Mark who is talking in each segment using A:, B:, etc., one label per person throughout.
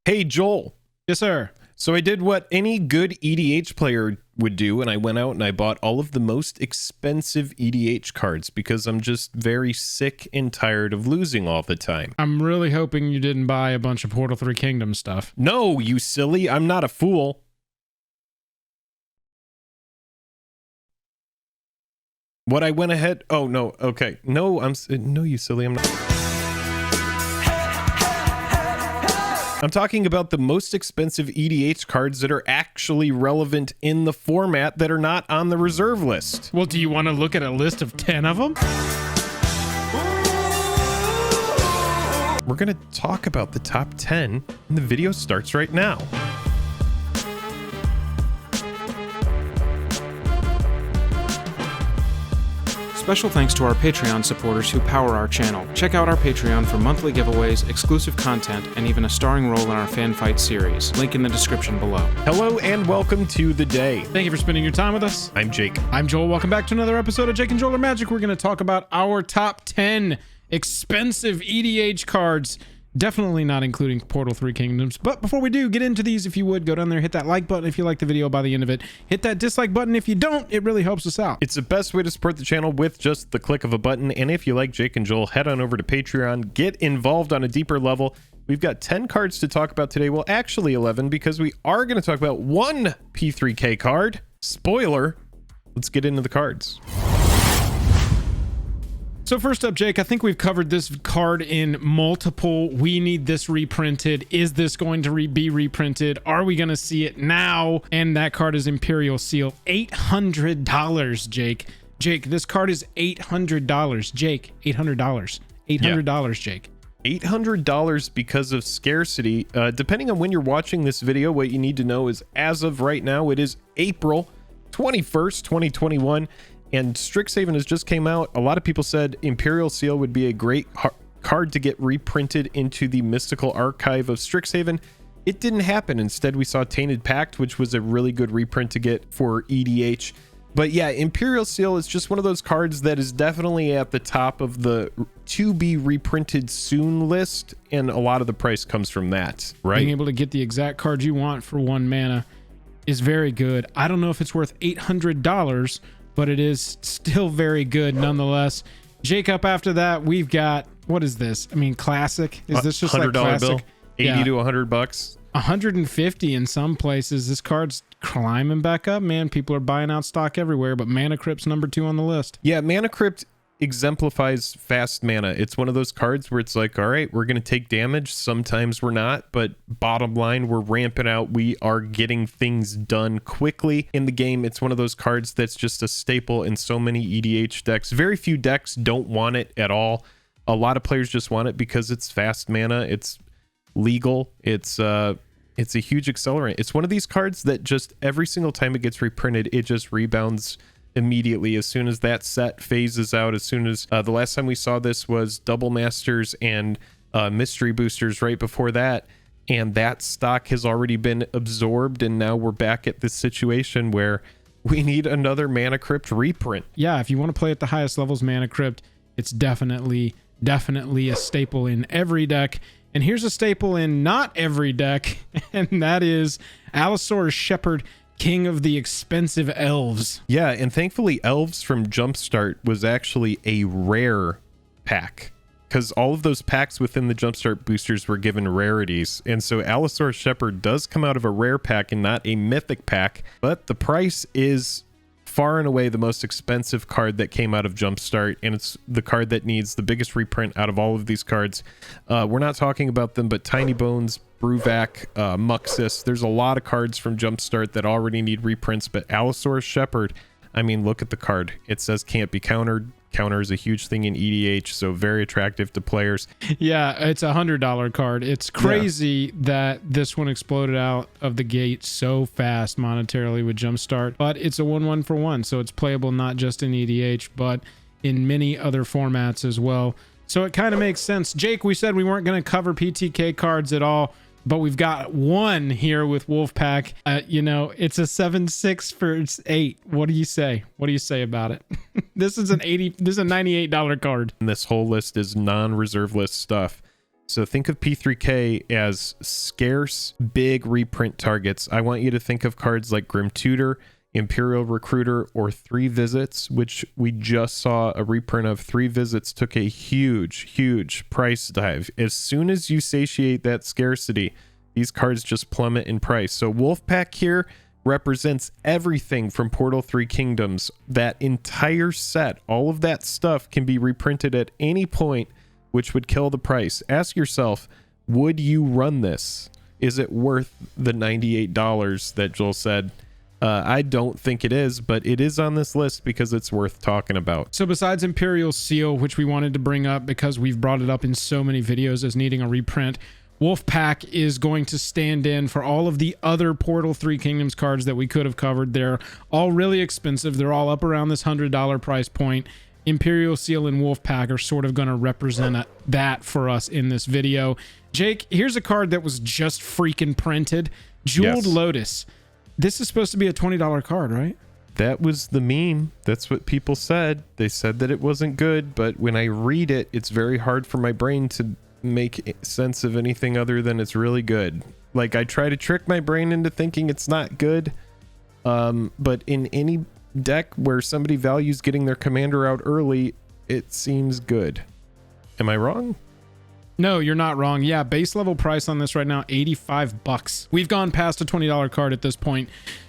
A: Hey, Joel.
B: Yes, sir.
A: So I did what any good EDH player would do, and I went out and I bought all of the most expensive EDH cards because I'm just very sick and tired of losing all the time.
B: I'm really hoping you didn't buy a bunch of Portal 3 Kingdom stuff.
A: No, you silly. I'm not a fool. What I went ahead... Oh, no. Okay. No, no, you silly. I'm not... I'm talking about the most expensive EDH cards that are actually relevant in the format that are not on the reserve list.
B: Well, do you want to look at a list of 10 of them?
A: We're going to talk about the top 10, and the video starts right now.
C: Special thanks to our Patreon supporters who power our channel. Check out our Patreon for monthly giveaways, exclusive content, and even a starring role in our fan fight series. Link in the description below.
A: Hello and welcome to the day.
B: Thank you for spending your time with us.
A: I'm Jake.
B: I'm Joel. Welcome back to another episode of Jake and Joel Are Magic. We're going to talk about our top 10 expensive EDH cards. Definitely not including Portal 3 Kingdoms. But before we do get into these, if you would, go down there, hit that like button if you like the video by the end of it. Hit that dislike button if you don't. It really helps us out.
A: It's the best way to support the channel with just the click of a button. And if you like Jake and Joel, head on over to Patreon. Get involved on a deeper level. We've got 10 cards to talk about today. Well, actually 11, because we are going to talk about one P3K card. Spoiler. Let's get into the cards.
B: So first up, Jake, I think we've covered this card in multiple. We need this reprinted. Is this going to be reprinted? Are we going to see it now? And that card is Imperial Seal. $800, Jake. Jake, this card is $800. Jake, $800. $800, yeah. Jake.
A: $800 because of scarcity. Depending on when you're watching this video, what you need to know is as of right now, it is April 21st, 2021. And Strixhaven has just came out. A lot of people said Imperial Seal would be a great card to get reprinted into the mystical archive of Strixhaven. It didn't happen. Instead, we saw Tainted Pact, which was a really good reprint to get for EDH. But yeah, Imperial Seal is just one of those cards that is definitely at the top of the to be reprinted soon list. And a lot of the price comes from that, right?
B: Being able to get the exact card you want for 1 mana is very good. I don't know if it's worth $800, but it is still very good nonetheless. Jacob, after that, we've got, what is this? I mean, classic. Is this just like classic?
A: Bill, 80 to $100.
B: 150 in some places. This card's climbing back up, man. People are buying out stock everywhere, but Manicrypt's number 2 on the list.
A: Yeah, Manicrypt exemplifies fast mana. It's one of those cards where it's like, all right, we're going to take damage. Sometimes we're not, but bottom line, we're ramping out. We are getting things done quickly in the game. It's one of those cards that's just a staple in so many EDH decks. Very few decks don't want it at all. A lot of players just want it because it's fast mana. It's legal. It's a huge accelerant. It's one of these cards that just every single time it gets reprinted, it just rebounds immediately as soon as that set phases out. As soon as the last time we saw this was Double Masters and Mystery Boosters right before that, and that stock has already been absorbed, and now we're back at this situation where we need another Manicrypt reprint.
B: Yeah, if you want to play at the highest levels Manicrypt, it's definitely a staple in every deck. And here's a staple in not every deck, and that is Allosaurus Shepherd, King of the Expensive Elves.
A: Yeah, and thankfully Elves from Jumpstart was actually a rare pack, because all of those packs within the Jumpstart boosters were given rarities, and so Allosaurus Shepherd does come out of a rare pack and not a mythic pack, but the price is far and away the most expensive card that came out of Jumpstart, and it's the card that needs the biggest reprint out of all of these cards. We're not talking about them, but Tiny Bones, Bruvac, Muxus, there's a lot of cards from Jumpstart that already need reprints, but Allosaurus Shepherd, I mean, look at the card. It says can't be countered. Counter is a huge thing in EDH, so very attractive to players.
B: Yeah, it's $100 card. It's crazy that this one exploded out of the gate so fast monetarily with Jumpstart, but it's a 1-1 for 1, so it's playable not just in EDH, but in many other formats as well. So it kind of makes sense. Jake, we said we weren't going to cover PTK cards at all, but we've got one here with Wolfpack. You know, it's a 7/6 for 8. What do you say? What do you say about it? This is a $98 card.
A: And this whole list is non-reserve list stuff. So think of P3K as scarce, big reprint targets. I want you to think of cards like Grim Tutor, Imperial Recruiter, or 3 Visits, which we just saw a reprint of. 3 Visits took a huge price dive. As soon as you satiate that scarcity, these cards just plummet in price. So Wolfpack here represents everything from Portal 3 Kingdoms. That entire set, all of that stuff can be reprinted at any point, which would kill the price. Ask yourself, would you run this? Is it worth the $98 that Joel said? I don't think it is, but it is on this list because it's worth talking about.
B: So besides Imperial Seal, which we wanted to bring up because we've brought it up in so many videos as needing a reprint, Wolfpack is going to stand in for all of the other Portal 3 Kingdoms cards that we could have covered. They're all really expensive. They're all up around this $100 price point. Imperial Seal and Wolfpack are sort of going to represent that for us in this video. Jake, here's a card that was just freaking printed. Jeweled Lotus. This is supposed to be a $20 card, right?
A: That was the meme. That's what people said. They said that it wasn't good, but when I read it, it's very hard for my brain to make sense of anything other than it's really good. Like, I try to trick my brain into thinking it's not good, but in any deck where somebody values getting their commander out early, it seems good. Am I wrong?
B: No, you're not wrong. Yeah, base level price on this right now, $85. We've gone past a $20 card at this point.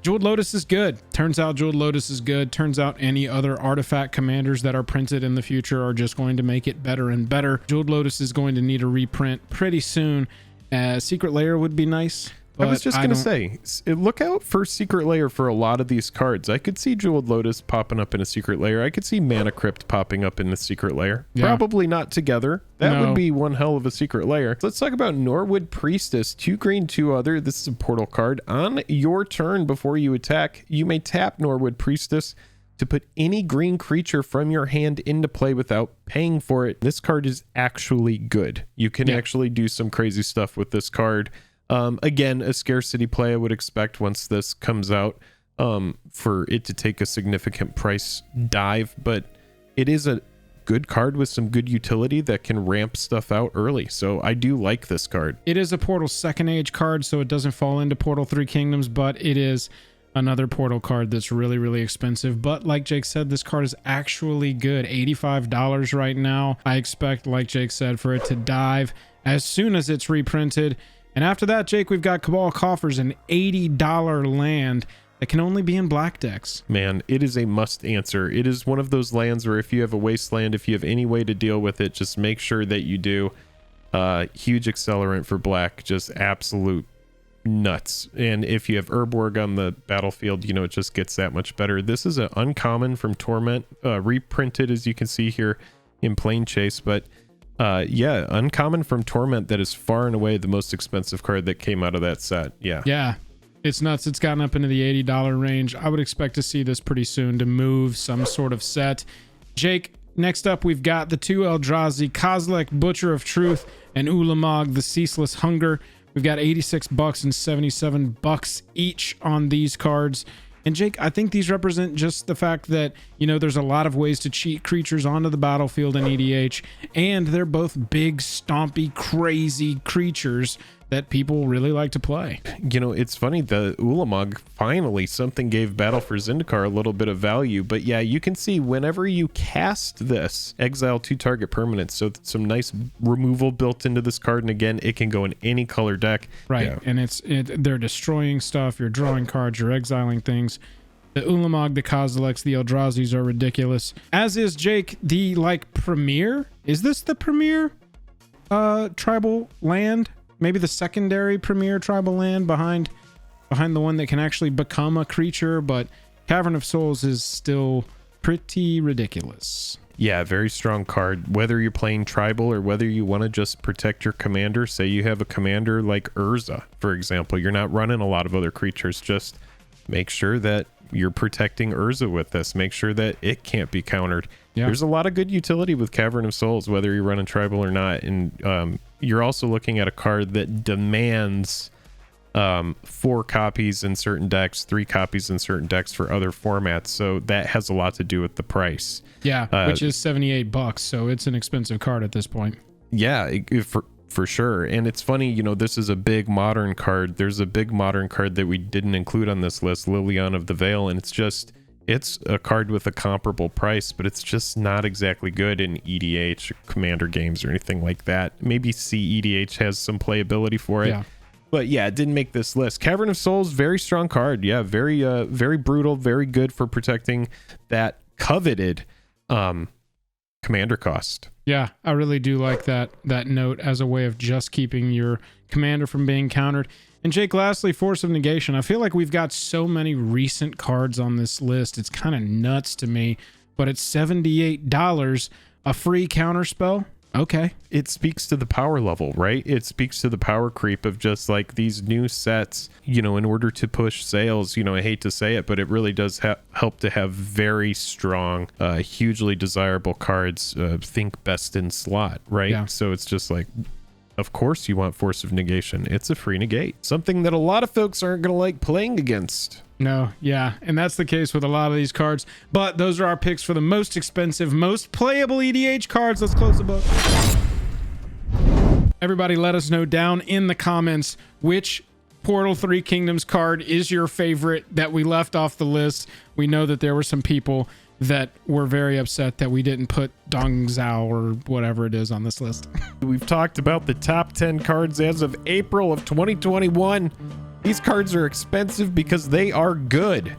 B: Jeweled Lotus is good. Turns out Jeweled Lotus is good. Turns out any other artifact commanders that are printed in the future are just going to make it better and better. Jeweled Lotus is going to need a reprint pretty soon. Secret Lair would be nice.
A: I was just going to say, look out for Secret Lair for a lot of these cards. I could see Jeweled Lotus popping up in a Secret Lair. I could see Manicrypt popping up in a Secret Lair. Yeah. Probably not together. That would be one hell of a Secret Lair. So let's talk about Norwood Priestess. 2 green, 2 other. This is a portal card. On your turn before you attack, you may tap Norwood Priestess to put any green creature from your hand into play without paying for it. This card is actually good. You can actually do some crazy stuff with this card. Again, a scarcity play I would expect once this comes out, for it to take a significant price dive, but it is a good card with some good utility that can ramp stuff out early. So I do like this card.
B: It is a Portal Second Age card, so it doesn't fall into Portal 3 Kingdoms, but it is another Portal card that's really, really expensive. But like Jake said, this card is actually good. $85 right now. I expect, like Jake said, for it to dive as soon as it's reprinted. And after that, Jake, we've got Cabal Coffers, an $80 land that can only be in black decks.
A: Man, it is a must answer. It is one of those lands where if you have a wasteland, if you have any way to deal with it, just make sure that you do. Huge accelerant for black, just absolute nuts. And if you have Urborg on the battlefield, you know, it just gets that much better. This is an uncommon from Torment, reprinted as you can see here in Plane Chase, but yeah, uncommon from Torment that is far and away the most expensive card that came out of that set. Yeah, it's nuts. It's gotten up into the $80 range. I would expect to see this pretty soon to move some sort of set. Jake, next up we've got the 2 Eldrazi, Kozilek, Butcher of Truth, and Ulamog, the Ceaseless Hunger. We've got $86 and $77 each on these cards. And Jake, I think these represent just the fact that, you know, there's a lot of ways to cheat creatures onto the battlefield in EDH, and they're both big, stompy, crazy creatures that people really like to play. You know, it's funny, the Ulamog, finally something gave Battle for Zendikar a little bit of value, but yeah, you can see whenever you cast this, exile 2 target permanents, so some nice removal built into this card, and again, it can go in any color deck. Right, yeah. And they're destroying stuff, you're drawing cards, you're exiling things. The Ulamog, the Kozileks, the Eldrazi's are ridiculous. As is, Jake, the, like, premier? Is this the premier tribal land? Maybe the secondary premier tribal land behind the one that can actually become a creature, but Cavern of Souls is still pretty ridiculous. Yeah, very strong card. Whether you're playing tribal or whether you want to just protect your commander, say you have a commander like Urza, for example, you're not running a lot of other creatures, just make sure that you're protecting Urza with this. Make sure that it can't be countered. Yeah. There's a lot of good utility with Cavern of Souls, whether you're running tribal or not. And you're also looking at a card that demands 4 copies in certain decks, 3 copies in certain decks for other formats. So that has a lot to do with the price. Yeah, which is $78. So it's an expensive card at this point. Yeah, for sure. And it's funny, you know, this is a big modern card. There's a big modern card that we didn't include on this list, Liliana of the Veil, and it's a card with a comparable price, but it's just not exactly good in EDH, Commander games, or anything like that. Maybe CEDH has some playability for it.
B: Yeah.
A: But yeah, it didn't make this list. Cavern of Souls, very strong card. Yeah, very brutal, very good for protecting that coveted commander cost.
B: Yeah, I really do like that note as a way of just keeping your commander from being countered. And Jake, lastly, Force of Negation. I feel like we've got so many recent cards on this list. It's kind of nuts to me, but it's $78, a free counter spell. Okay.
A: It speaks to the power level, right? It speaks to the power creep of just like these new sets, you know, in order to push sales. You know, I hate to say it, but it really does help to have very strong, hugely desirable cards. Think best in slot, right?
B: Yeah.
A: So it's just like, of course you want Force of Negation. It's a free negate. Something that a lot of folks aren't going to like playing against.
B: No, yeah, and that's the case with a lot of these cards. But those are our picks for the most expensive, most playable EDH cards. Let's close the book. Everybody let us know down in the comments which Portal 3 Kingdoms card is your favorite that we left off the list. We know that there were some people that were very upset that we didn't put Dong Zhao or whatever it is on this list.
A: We've talked about the top 10 cards as of April of 2021. These cards are expensive because they are good.